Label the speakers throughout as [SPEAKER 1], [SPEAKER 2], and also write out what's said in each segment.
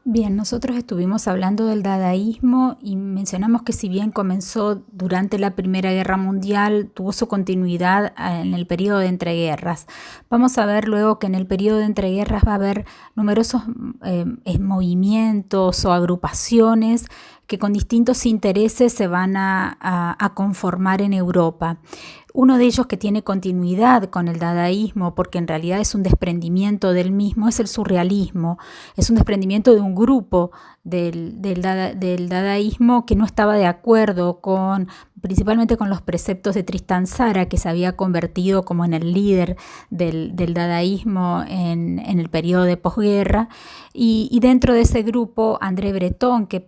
[SPEAKER 1] Bien, nosotros estuvimos hablando del dadaísmo y mencionamos que si bien comenzó durante la Primera Guerra Mundial, tuvo su continuidad en el periodo de entreguerras. Vamos a ver luego que en el periodo de entreguerras va a haber numerosos movimientos o agrupaciones que con distintos intereses se van a conformar en Europa. Uno de ellos que tiene continuidad con el dadaísmo, porque en realidad es un desprendimiento del mismo, es el surrealismo. Es un desprendimiento de un grupo del dadaísmo que no estaba de acuerdo principalmente con los preceptos de Tristan Tzara, que se había convertido como en el líder del dadaísmo en el periodo de posguerra. Y dentro de ese grupo, André Breton, que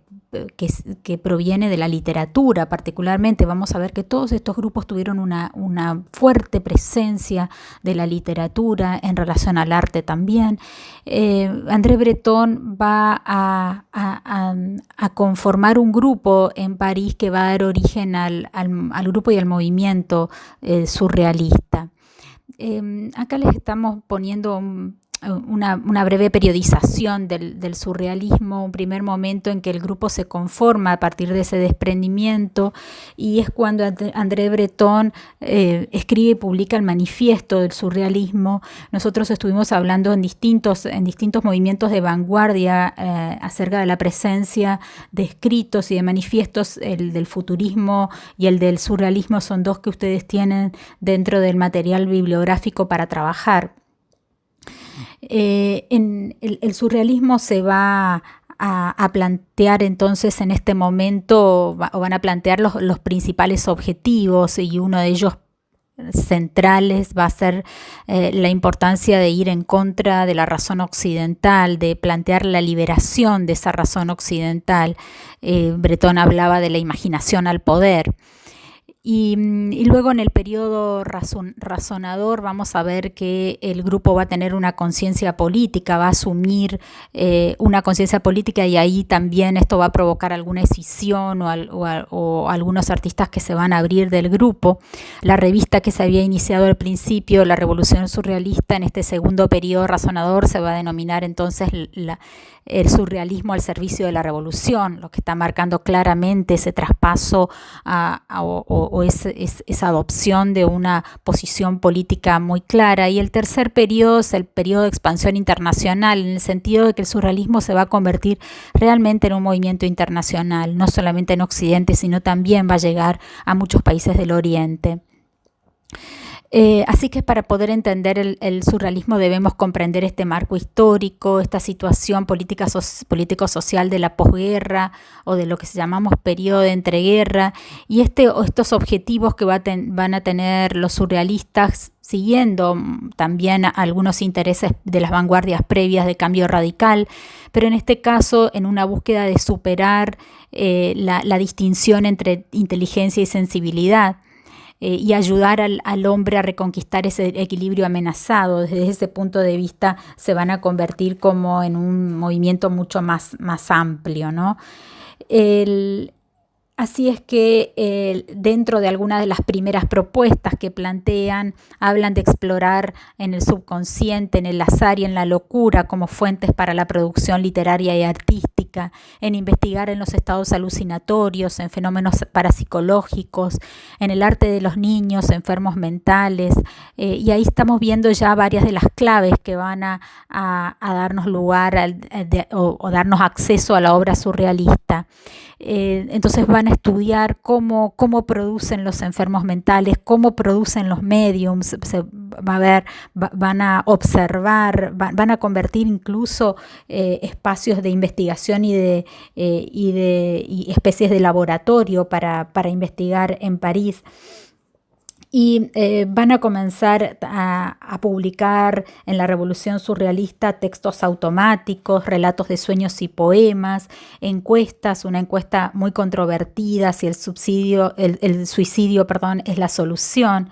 [SPEAKER 1] proviene de la literatura particularmente. Vamos a ver que todos estos grupos tuvieron una fuerte presencia de la literatura en relación al arte también. André Breton va a conformar un grupo en París que va a dar origen al grupo y al movimiento surrealista. Acá les estamos poniendo una breve periodización del surrealismo, un primer momento en que el grupo se conforma a partir de ese desprendimiento, y es cuando André Breton escribe y publica el manifiesto del surrealismo. Nosotros estuvimos hablando en distintos movimientos de vanguardia acerca de la presencia de escritos y de manifiestos. El del futurismo y el del surrealismo son dos que ustedes tienen dentro del material bibliográfico para trabajar. El surrealismo se va a plantear entonces en este momento, o van a plantear los principales objetivos, y uno de ellos centrales va a ser la importancia de ir en contra de la razón occidental, de plantear la liberación de esa razón occidental. Breton hablaba de la imaginación al poder. Y luego en el periodo razonador vamos a ver que el grupo va a tener una conciencia política, va a asumir una conciencia política, y ahí también esto va a provocar alguna escisión o algunos artistas que se van a abrir del grupo. La revista que se había iniciado al principio, la Revolución Surrealista, en este segundo periodo razonador se va a denominar entonces el surrealismo al servicio de la revolución, lo que está marcando claramente ese traspaso o esa adopción de una posición política muy clara. Y el tercer periodo es el periodo de expansión internacional, en el sentido de que el surrealismo se va a convertir realmente en un movimiento internacional, no solamente en Occidente, sino también va a llegar a muchos países del Oriente. Así que para poder entender el surrealismo debemos comprender este marco histórico, esta situación político-social de la posguerra, o de lo que llamamos periodo de entreguerra, y estos objetivos que van a tener los surrealistas, siguiendo también algunos intereses de las vanguardias previas de cambio radical, pero en este caso en una búsqueda de superar la distinción entre inteligencia y sensibilidad. Y ayudar al hombre a reconquistar ese equilibrio amenazado. Desde ese punto de vista se van a convertir como en un movimiento mucho más amplio, ¿no? Así es que dentro de algunas de las primeras propuestas que plantean, hablan de explorar en el subconsciente, en el azar y en la locura como fuentes para la producción literaria y artística, en investigar en los estados alucinatorios, en fenómenos parapsicológicos, en el arte de los niños enfermos mentales, y ahí estamos viendo ya varias de las claves que van a darnos lugar o darnos acceso a la obra surrealista. Entonces van a estudiar cómo producen los enfermos mentales, cómo producen los mediums, van a observar, van a convertir incluso espacios de investigación y especies de laboratorio para investigar en París. Y van a comenzar a publicar en la Revolución Surrealista textos automáticos, relatos de sueños y poemas, encuestas, una encuesta muy controvertida si el suicidio es la solución.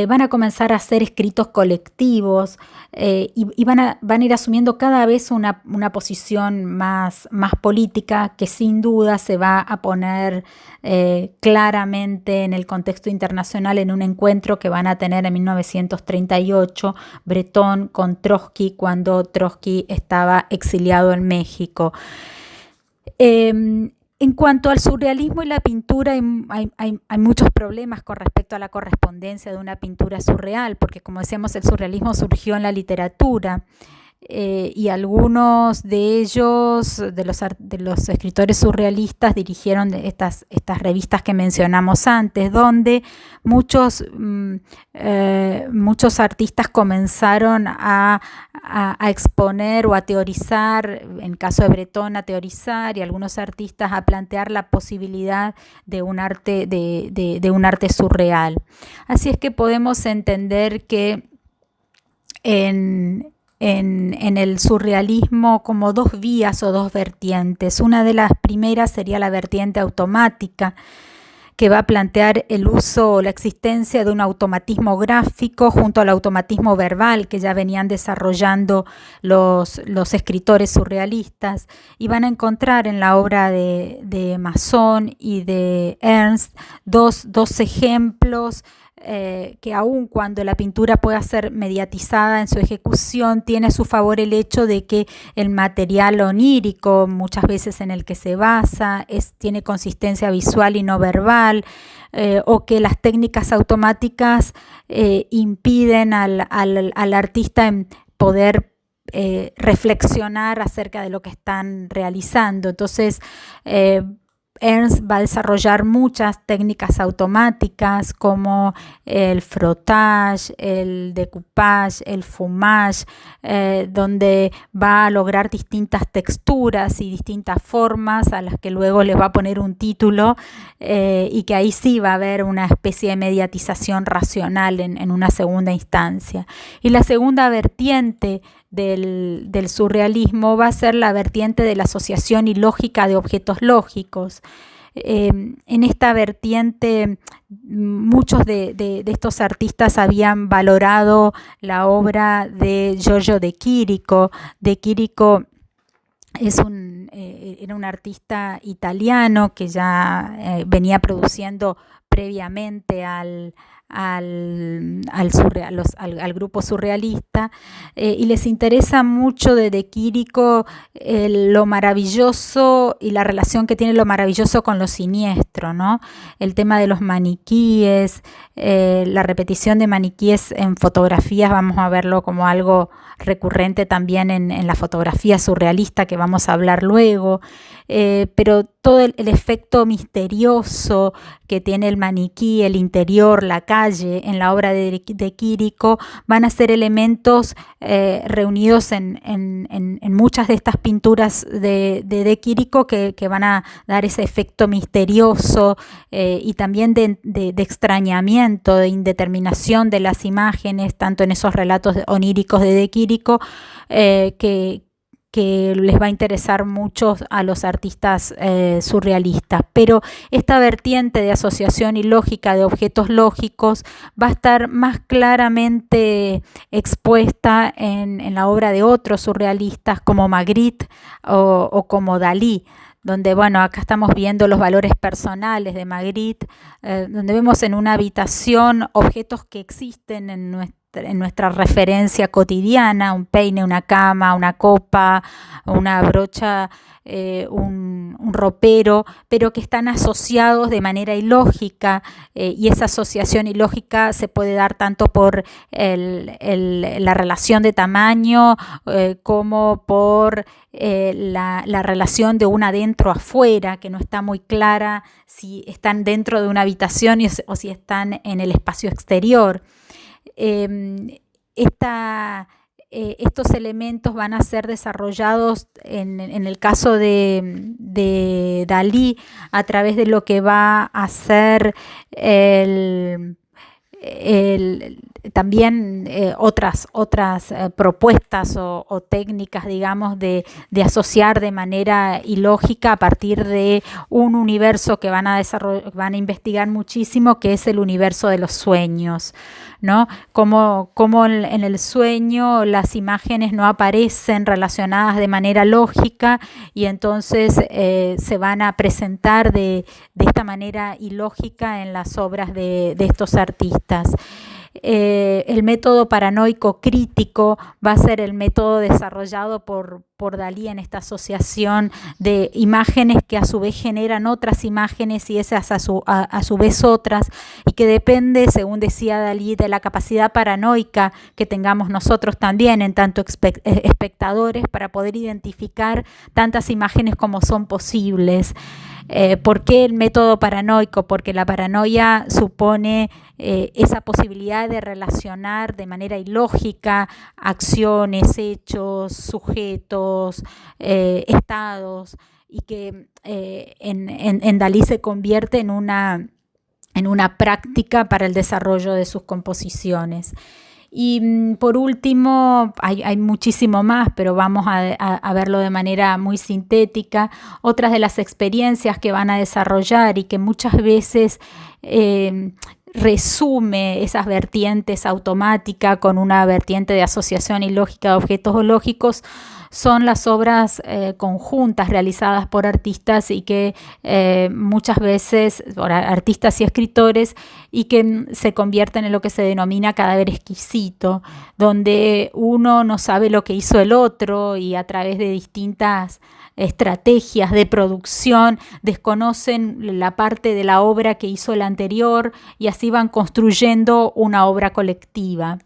[SPEAKER 1] van a comenzar a hacer escritos colectivos y van a ir asumiendo cada vez una posición más política que sin duda se va a poner claramente en el contexto internacional en un encuentro que van a tener en 1938 Breton con Trotsky cuando Trotsky estaba exiliado en México. En cuanto al surrealismo y la pintura, hay muchos problemas con respecto a la correspondencia de una pintura surreal, porque como decíamos, el surrealismo surgió en la literatura y algunos de ellos, de los escritores surrealistas, dirigieron estas revistas que mencionamos antes, donde muchos artistas comenzaron a exponer o a teorizar, en caso de Breton a teorizar, y algunos artistas a plantear la posibilidad de un arte, de un arte surreal. Así es que podemos entender que en el surrealismo como dos vías o dos vertientes. Una de las primeras sería la vertiente automática, que va a plantear el uso o la existencia de un automatismo gráfico junto al automatismo verbal que ya venían desarrollando los escritores surrealistas, y van a encontrar en la obra de Masson y de Ernst dos ejemplos que aun cuando la pintura pueda ser mediatizada en su ejecución, tiene a su favor el hecho de que el material onírico, muchas veces en el que se basa, tiene consistencia visual y no verbal, o que las técnicas automáticas impiden al artista en poder reflexionar acerca de lo que están realizando. Entonces, Ernst va a desarrollar muchas técnicas automáticas como el frottage, el decoupage, el fumage, donde va a lograr distintas texturas y distintas formas a las que luego les va a poner un título y que ahí sí va a haber una especie de mediatización racional en una segunda instancia. Y la segunda vertiente del surrealismo va a ser la vertiente de la asociación ilógica de objetos lógicos. En esta vertiente muchos de estos artistas habían valorado la obra de Giorgio De Chirico. De Chirico era un artista italiano que ya venía produciendo previamente al grupo surrealista, y les interesa mucho de Chirico lo maravilloso y la relación que tiene lo maravilloso con lo siniestro, ¿no? El tema de los maniquíes, la repetición de maniquíes en fotografías, vamos a verlo como algo recurrente también en la fotografía surrealista que vamos a hablar luego, pero todo el efecto misterioso que tiene el maniquí, el interior, la calle en la obra de Chirico van a ser elementos reunidos en muchas de estas pinturas de Chirico que van a dar ese efecto misterioso y también de extrañamiento, de indeterminación de las imágenes, tanto en esos relatos oníricos de Chirico que les va a interesar mucho a los artistas surrealistas. Pero esta vertiente de asociación ilógica de objetos lógicos va a estar más claramente expuesta en la obra de otros surrealistas como Magritte o como Dalí, donde, bueno, acá estamos viendo los valores personales de Magritte, donde vemos en una habitación objetos que existen en nuestra referencia cotidiana, un peine, una cama, una copa, una brocha, un ropero, pero que están asociados de manera ilógica, y esa asociación ilógica se puede dar tanto por la relación de tamaño como por la relación de un adentro afuera, que no está muy clara si están dentro de una habitación o si están en el espacio exterior. Estos elementos van a ser desarrollados en el caso de Dalí a través de lo que va a ser también otras propuestas o técnicas, digamos, de asociar de manera ilógica a partir de un universo que van a investigar muchísimo, que es el universo de los sueños, ¿no? Como en el sueño las imágenes no aparecen relacionadas de manera lógica y entonces se van a presentar de esta manera ilógica en las obras de estos artistas. El método paranoico crítico va a ser el método desarrollado por Dalí en esta asociación de imágenes que a su vez generan otras imágenes y esas a su vez otras, y que depende, según decía Dalí, de la capacidad paranoica que tengamos nosotros también en tanto espectadores para poder identificar tantas imágenes como son posibles. ¿Por qué el método paranoico? Porque la paranoia supone esa posibilidad de relacionar de manera ilógica acciones, hechos, sujetos, estados, y que en Dalí se convierte en una práctica para el desarrollo de sus composiciones. Y por último, hay muchísimo más, pero vamos a verlo de manera muy sintética. Otras de las experiencias que van a desarrollar y que muchas veces resume esas vertientes automáticas con una vertiente de asociación ilógica de objetos lógicos son las obras conjuntas realizadas por artistas y que muchas veces, por artistas y escritores, y que se convierten en lo que se denomina cadáver exquisito, donde uno no sabe lo que hizo el otro y a través de distintas estrategias de producción desconocen la parte de la obra que hizo el anterior y así van construyendo una obra colectiva.